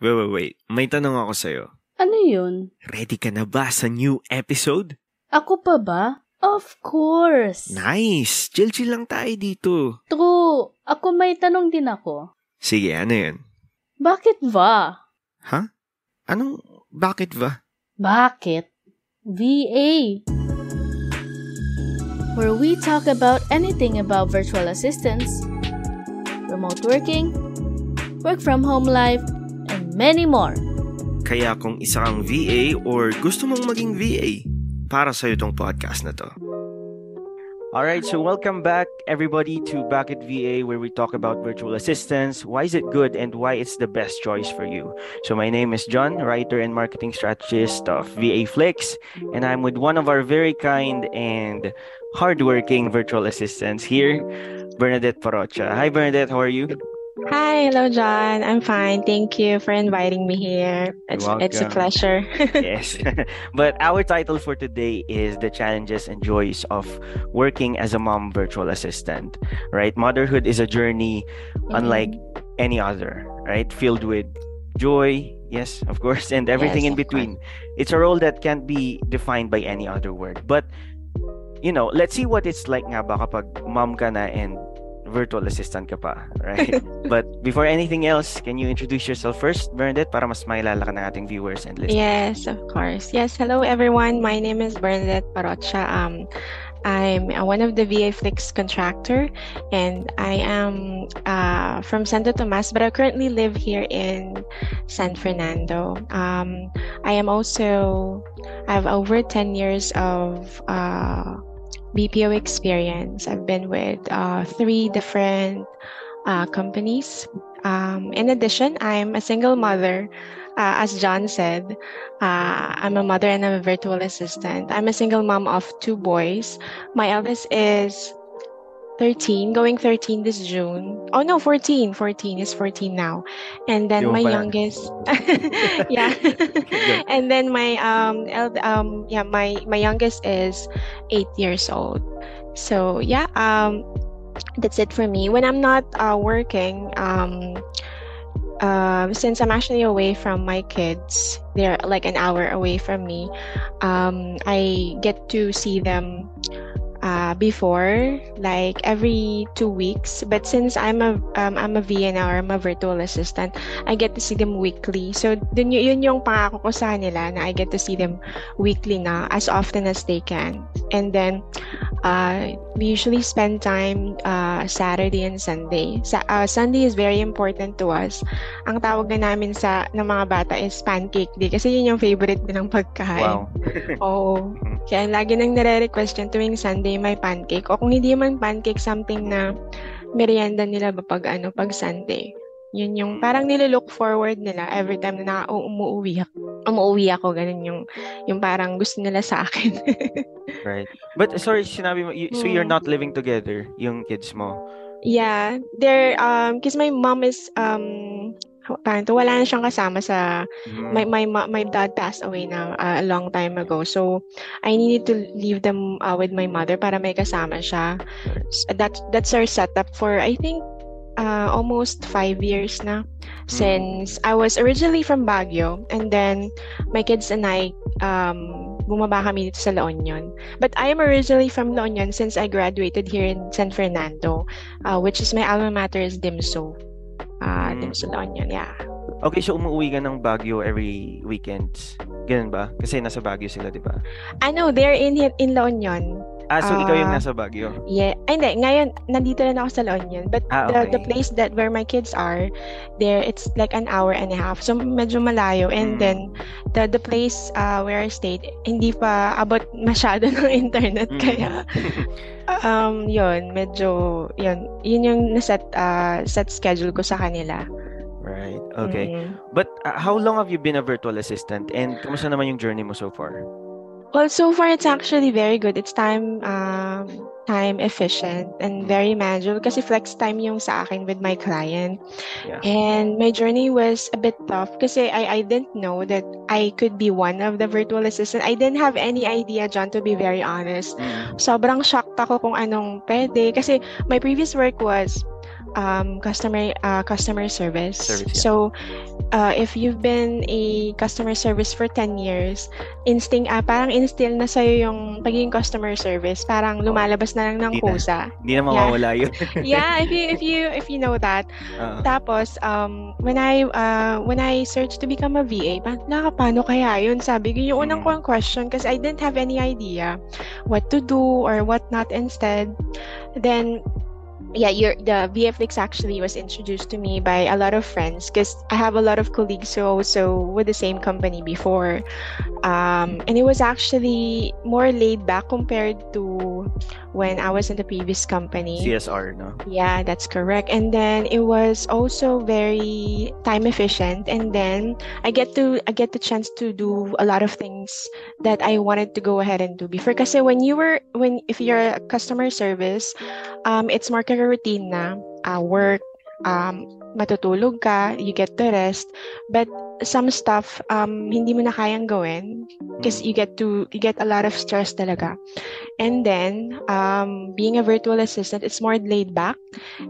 Wait. May tanong ako sa'yo. Ano yun? Ready ka na ba sa new episode? Ako pa ba? Of course! Nice! Chill lang tayo dito. True! Ako may tanong din ako. Sige, ano yun? Bakit va? Ha? Anong bakit ba? Bakit? VA. Where we talk about anything about virtual assistants, remote working, work from home life, and many more. Kaya kung isa kang VA or gusto mong maging VA, para sa'yo tong podcast na to. Alright, so welcome back everybody to Back at VA, where we talk about virtual assistants, why is it good and why it's the best choice for you. So my name is John, writer and marketing strategist of VA Flix, and I'm with one of our very kind and hardworking virtual assistants here, Bernadette Parocha. Hi Bernadette, how are you? Hi, hello John. I'm fine. Thank you for inviting me here. It's a pleasure. Yes. But our title for today is the challenges and joys of working as a mom virtual assistant, right? Motherhood is a journey unlike any other, right? Filled with joy, yes, of course, and everything in between. It's a role that can't be defined by any other word. But, let's see what it's like nga ba kapag mom ka na and virtual assistant ka pa, right? But before anything else, can you introduce yourself first, Bernadette, para mas makilala ka ng ating viewers and listeners? Yes, of course. Yes, hello everyone. My name is Bernadette Parocha. I'm one of the VA Flix contractor, and I am from Santo Tomas, but I currently live here in San Fernando. I have over 10 years of BPO experience. I've been with 3 different companies. In addition, I'm a single mother. As John said, I'm a mother and I'm a virtual assistant. I'm a single mom of 2 boys. My eldest is 13, going 13 this June. Oh no, 14. 14 is 14 now. And then my youngest, yeah. And then my my youngest is 8 years old. So yeah, that's it for me. When I'm not working, since I'm actually away from my kids, they're like an hour away from me. I get to see them before, like every 2 weeks. But since I'm a VA now, or I'm a virtual assistant, I get to see them weekly. So yun yung pangako ko sa kanila, na I get to see them weekly na, as often as they can. And then we usually spend time Saturday and Sunday. Sunday is very important to us. Ang tawag na namin ng mga bata is pancake day, kasi yun yung favorite nilang pagkain. Wow. Oo. Kaya lagi nang nare-request yan tuwing Sunday may pancake. O kung hindi man pancake, something na merienda nila pag Sunday. Yun yung parang nililook forward nila every time na umuwi ako. Ganun yung parang gusto nila sa akin. Right. But sorry, sinabi mo, so you're not living together, yung kids mo? Yeah. They're, because my mom is, wala na siyang kasama sa my dad passed away na a long time ago, so I needed to leave them with my mother para may kasama siya. That's our setup for, I think, almost 5 years na, since I was originally from Baguio, and then my kids and I bumaba kami dito sa La Union. But I am originally from La Union since I graduated here in San Fernando, which is my alma mater is DIMSO. DIMSO La Union, yeah. Okay, so umuwi ka ng Baguio every weekends. Ganun ba? Kasi nasa Baguio sila, di ba? They're in La Union. So ikaw yung nasa Baguio? Yeah. Hindi, ngayon, nandito na ako sa La Union. But okay. the place where my kids are, there, it's like an hour and a half. So, medyo malayo. And then, the place where I stayed, hindi pa abot masyado ng internet. Kaya, yun yung set schedule ko sa kanila. Right. Okay. But how long have you been a virtual assistant? And kamusta naman yung journey mo so far? Well, so far it's actually very good. It's time efficient and very manageable kasi flex time yung sa akin with my client. Yeah. And my journey was a bit tough kasi I didn't know that I could be one of the virtual assistant. I didn't have any idea, John, to be very honest. Sobrang shocked ako kung anong pwede kasi my previous work was customer service. Service, yeah. So if you've been a customer service for 10 years, parang instill na sa'yo yung pagiging customer service. Parang lumalabas na lang ng Hindi na. kusa. Hindi na mawawala yun. Yeah, if you know that. Tapos when I searched to become a VA, paano kaya yun? Sabi ko, yung unang kong question, because I didn't have any idea what to do or what not instead. Then the VFX actually was introduced to me by a lot of friends, because I have a lot of colleagues who also with the same company before, and it was actually more laid back compared to when I was in the previous company. CSR, no? Yeah, that's correct. And then it was also very time efficient, and then I get the chance to do a lot of things that I wanted to go ahead and do before. Kasi if you're a customer service, it's more ka routine na work, matutulog ka, you get to rest, but some stuff hindi mo na kayang gawin because you get a lot of stress talaga. And then being a virtual assistant, it's more laid back,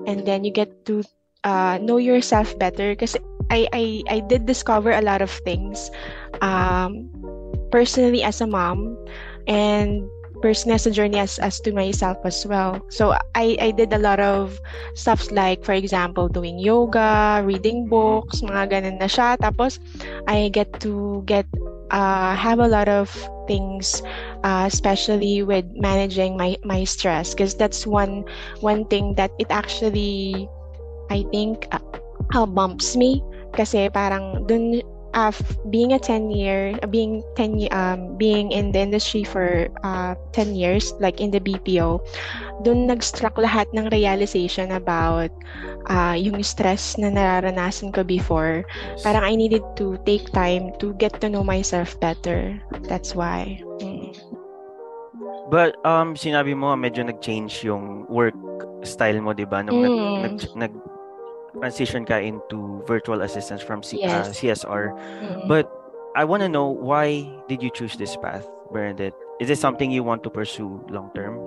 and then you get to know yourself better, because I did discover a lot of things personally as a mom, and personally as a journey as to myself as well. So I did a lot of stuff, like for example doing yoga, reading books, mga ganun na siya. Tapos I get to have a lot of things, especially with managing my stress, because that's one thing that it actually, I think, bumps me, kasi parang dun being in the industry for 10 years, like in the BPO, dun nag-struck lahat ng realization about yung stress na nararanasan ko before. Parang I needed to take time to get to know myself better. That's why. But sinabi mo medyo nag-change yung work style mo, 'di ba? Nung transition ka into virtual assistants from CSR. But I want to know, why did you choose this path, Bernadette? Is it something you want to pursue long term?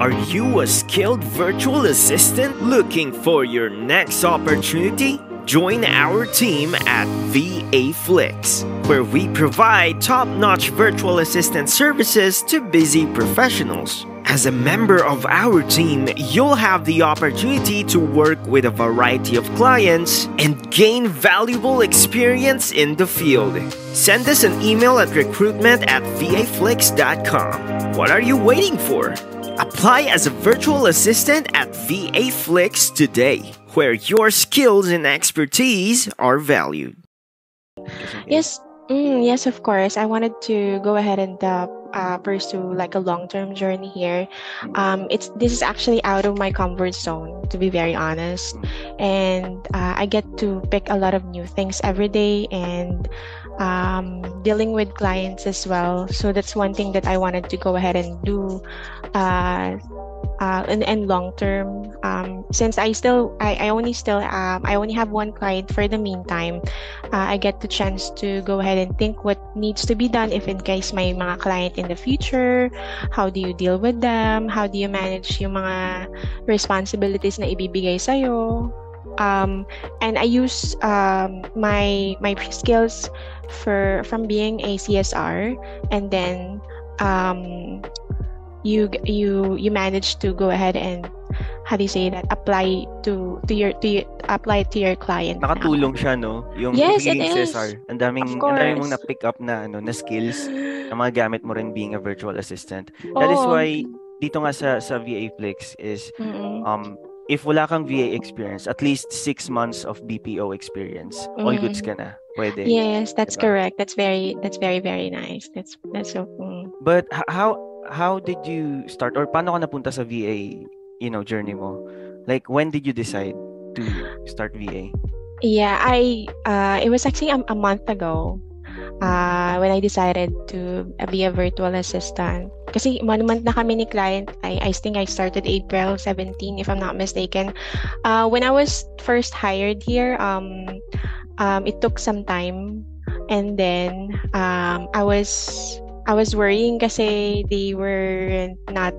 Are you a skilled virtual assistant looking for your next opportunity? Join our team at VA Flix, where we provide top-notch virtual assistant services to busy professionals. As a member of our team, you'll have the opportunity to work with a variety of clients and gain valuable experience in the field. Send us an email at recruitment@vaflix.com. What are you waiting for? Apply as a virtual assistant at VA Flix today, where your skills and expertise are valued. Yes, of course. I wanted to go ahead and pursue like a long-term journey here. This is actually out of my comfort zone, to be very honest, and I get to pick a lot of new things every day, and dealing with clients as well. So that's one thing that I wanted to go ahead and do and long term, since I only have one client for the meantime. I get the chance to go ahead and think what needs to be done if in case may mga client in the future. How do you deal with them? How do you manage yung mga responsibilities na ibibigay sa'yo? And I use my skills from being a CSR, and then you manage to go ahead and, how do you say that, apply to your client. Nakatulong siya, no? Yung yes, it is. CSR. Ang daming mong na-pick up na skills na mga gamit mo rin being a virtual assistant. That is why dito nga sa VA Flix is if wala kang VA experience, at least 6 months of BPO experience, all goods ka na. Pwede. Yes, that's correct. That's very very nice. That's so But how did you start, or paano ka napunta sa VA, journey mo? Like, when did you decide to start VA? Yeah, it was actually a month ago when I decided to be a virtual assistant. Kasi 1 month na kami ni client. I think I started April 17, if I'm not mistaken. When I was first hired here, it took some time, and then I was I was worrying kasi they were not,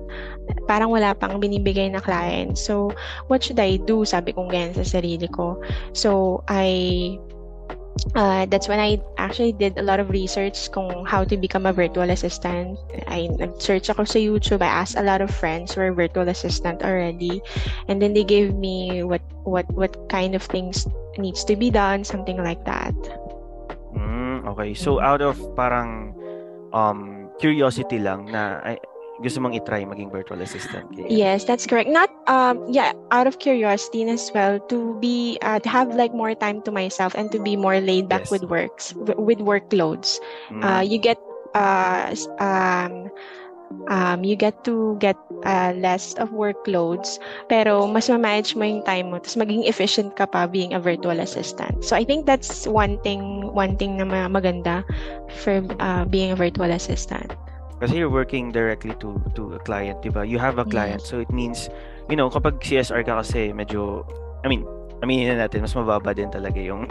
parang wala pang binibigay na client. So, what should I do? Sabi kong ganyan sa sarili ko. So, that's when I actually did a lot of research kung how to become a virtual assistant. I searched ako sa YouTube. I asked a lot of friends who are virtual assistant already, and then they gave me what kind of things needs to be done, something like that. Okay. So out of parang curiosity lang na gusto mong i-try maging virtual assistant. Yes, that's correct. Not out of curiosity as well, to be to have like more time to myself and to be more laid back with workloads. You get you get to get less of workloads, pero mas ma-manage mo yung time mo, tapos maging efficient ka pa being a virtual assistant. So I think that's one thing na maganda for being a virtual assistant. Kasi you're working directly to a client, diba? You have a client, so it means, you know, kapag CSR ka kasi medyo, aminin na natin, mas mababa din talaga yung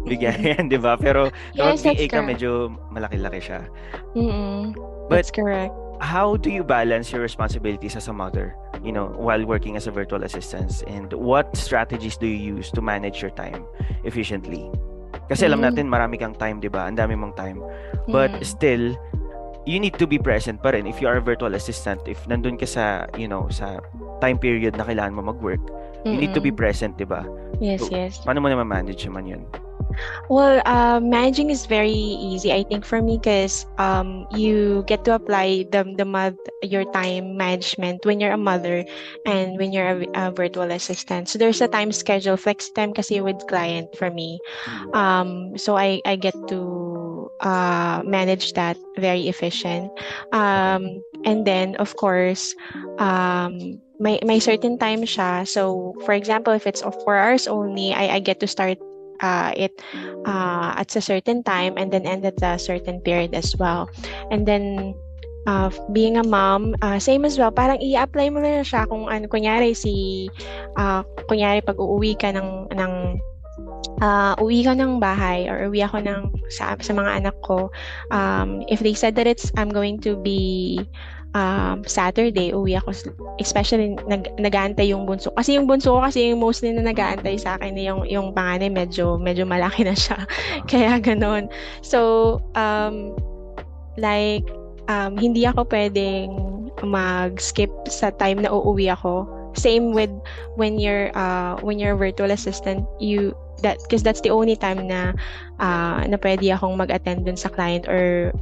bigayan, diba? Pero yes, kapag VA ka, medyo malaki-laki siya. That's correct. How do you balance your responsibilities as a mother, you know, while working as a virtual assistant? And what strategies do you use to manage your time efficiently? Kasi alam natin, marami kang time, diba? Ang dami mong time. But still, you need to be present pa rin if you are a virtual assistant. If nandun ka sa, you know, sa time period na kailangan mo mag-work, you need to be present, diba? Yes, so, yes. Paano mo naman manage naman yun? Well, managing is very easy, I think, for me, because you get to apply your time management when you're a mother and when you're a virtual assistant. So there's a time schedule, flex time kasi with client for me. So I get to manage that very efficient. And then, of course, may certain time siya. So, for example, if it's of 4 hours only, I get to start it at a certain time and then end at a certain period as well. And then being a mom, same as well, parang i-apply mo na siya kung ano, kunyari pag uuwi ka uwi ka ng bahay or uwi ako sa mga anak ko, if they said that I'm going to be Saturday, uwi ako, especially nag-aantay yung bunso. Kasi yung bunso ko kasi yung mostly na nag-aantay sa akin, yung panganay medyo malaki na siya. Kaya ganon. So, hindi ako pwedeng mag-skip sa time na uuwi ako. Same with when you're a virtual assistant, because that's the only time na pwede akong mag-attend dun sa client or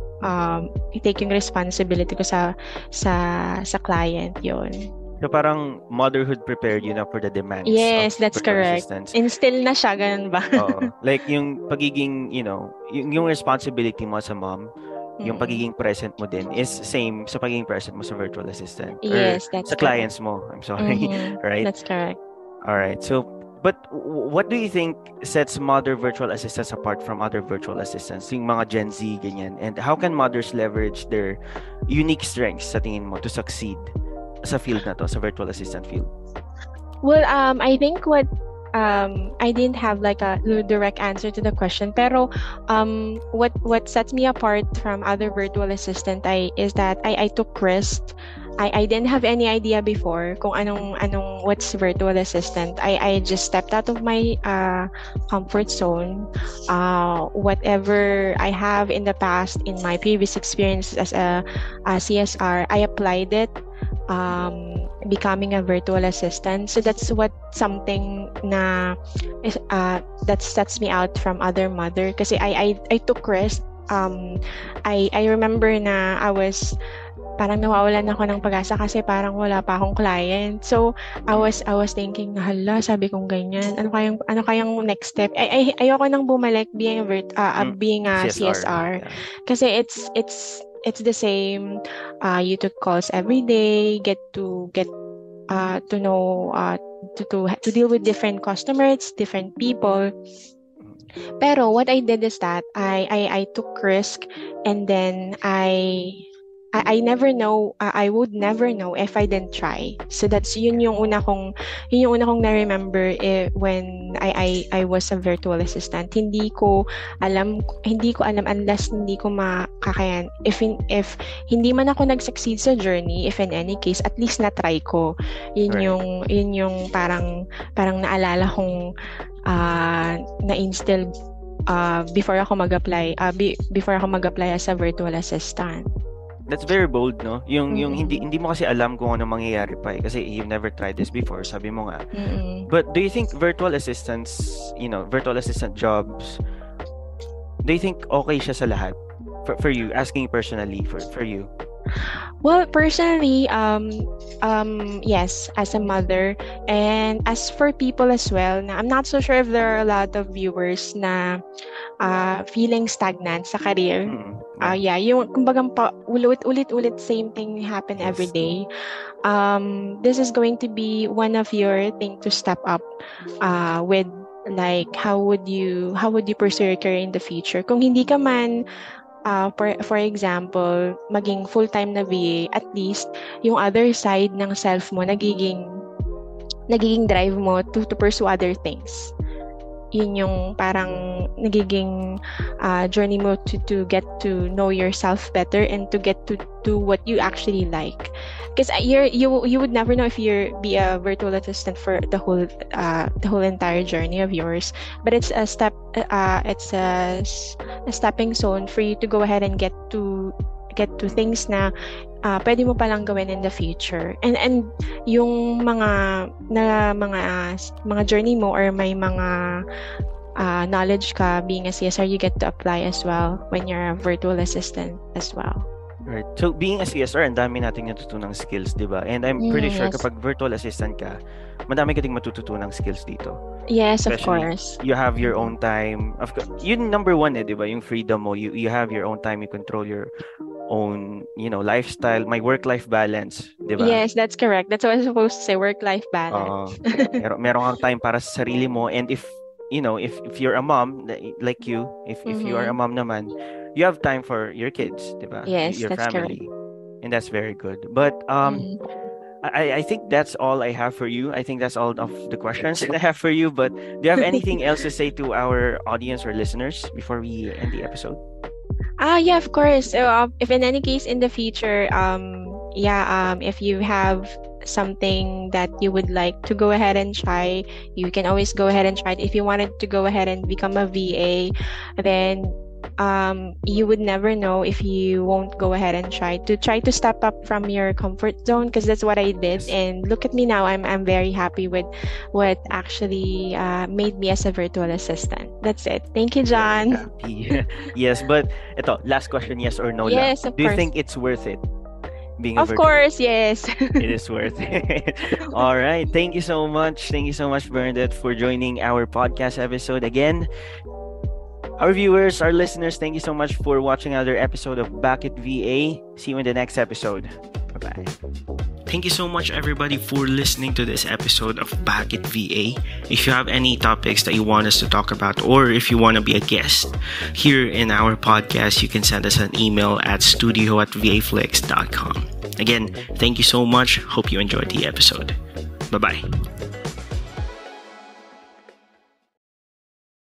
take yung responsibility ko sa client yon. So parang motherhood prepared you na for the demands. Yes, of that's correct. Assistance. Instill na siya, ganun ba? Like yung pagiging, you know, yung responsibility mo sa mom, yung pagiging present mo din is same sa pagiging present mo sa virtual assistant. Yes, that's sa clients mo. I'm sorry. Right? That's correct. All right. So, but what do you think sets mother virtual assistants apart from other virtual assistants? Yung mga Gen Z, ganyan. And how can mothers leverage their unique strengths sa tingin mo to succeed sa field na to, sa virtual assistant field? Well, I think I didn't have like a direct answer to the question, pero what sets me apart from other virtual assistant is that I took risks. I didn't have any idea before kung what's virtual assistant. I just stepped out of my comfort zone. Whatever I have in the past, in my previous experience as a CSR, I applied it, becoming a virtual assistant. So that's something na that sets me out from other mother. Kasi I took risk. I remember na I was parang nawawalan ako ng pag-asa kasi parang wala pa akong client. So I was thinking, hala, sabi kong ganyan, ano kayang next step? Ayoko nang bumalik being a CSR. Yeah. Kasi it's the same. You took calls every day, get to know to deal with different customers, different people. Pero what I did is that I took risk, and then I I never know, I would never know if I didn't try. So that's yun yung una kong na-remember when I was a virtual assistant. Hindi ko alam unless hindi ko makakayan. If hindi man ako nag-succeed sa journey, if in any case, at least na-try ko. Yun yung parang naalala kong na-instill before ako mag-apply as a virtual assistant. That's very bold, no? Yung hindi mo kasi alam kung ano mangyayari pa kasi you've never tried this before, sabi mo nga. But do you think virtual assistant jobs, do you think okay siya sa lahat? For you, asking personally for you. Well, personally, yes, as a mother, and as for people as well, I'm not so sure if there are a lot of viewers na feeling stagnant sa career. Yung kumbagang ulit same thing happen every day. This is going to be one of your thing to step up with, like how would you pursue your career in the future. Kung hindi ka man for example, maging full-time na VA, at least yung other side ng self mo nagiging drive mo to pursue other things. Yun yung parang nagiging journey mo to get to know yourself better and to get to do what you actually like. Because you would never know if you're be a virtual assistant for the whole entire journey of yours, but it's a stepping stone for you to go ahead and get to things na pwede mo palang gawin in the future. And yung mga journey mo or may mga knowledge ka being a CSR, you get to apply as well when you're a virtual assistant as well. Right. So being a CSR, ang dami nating natutunang skills, di ba? And I'm pretty sure kapag virtual assistant ka, madami ka ding matututunang skills dito. Yes, especially, of course. You have your own time. Of course, yun number one, di ba? Yung freedom mo. You have your own time. You control your own, lifestyle. My work-life balance, di ba? Yes, that's correct. That's what I was supposed to say, work-life balance. Meron kang time para sa sarili mo. And if you're a mom like you, if you are a mom naman, you have time for your kids, diba? Yes, your that's family. correct. And that's very good. But I think that's all I have for you. I think that's all of the questions that I have for you. But do you have anything else to say to our audience or listeners before we end the episode? Yeah, of course. So, if in any case in the future, if you have something that you would like to go ahead and try, you can always go ahead and try it. If you wanted to go ahead and become a VA, then you would never know if you won't go ahead and try to step up from your comfort zone, because that's what I did. And look at me now. I'm very happy with what actually made me as a virtual assistant. That's it. Thank you, John. Yes, but ito, last question, yes or no? Yes, lang. of Do you course. think it's worth it? Of course, yes. It is worth it. All right. Thank you so much. Thank you so much, Bernadette, for joining our podcast episode again. Our viewers, our listeners, thank you so much for watching another episode of Back at VA. See you in the next episode. Bye-bye. Thank you so much, everybody, for listening to this episode of Back at VA. If you have any topics that you want us to talk about, or if you want to be a guest here in our podcast, you can send us an email at studio@vaflix.com. Again, thank you so much. Hope you enjoyed the episode. Bye-bye.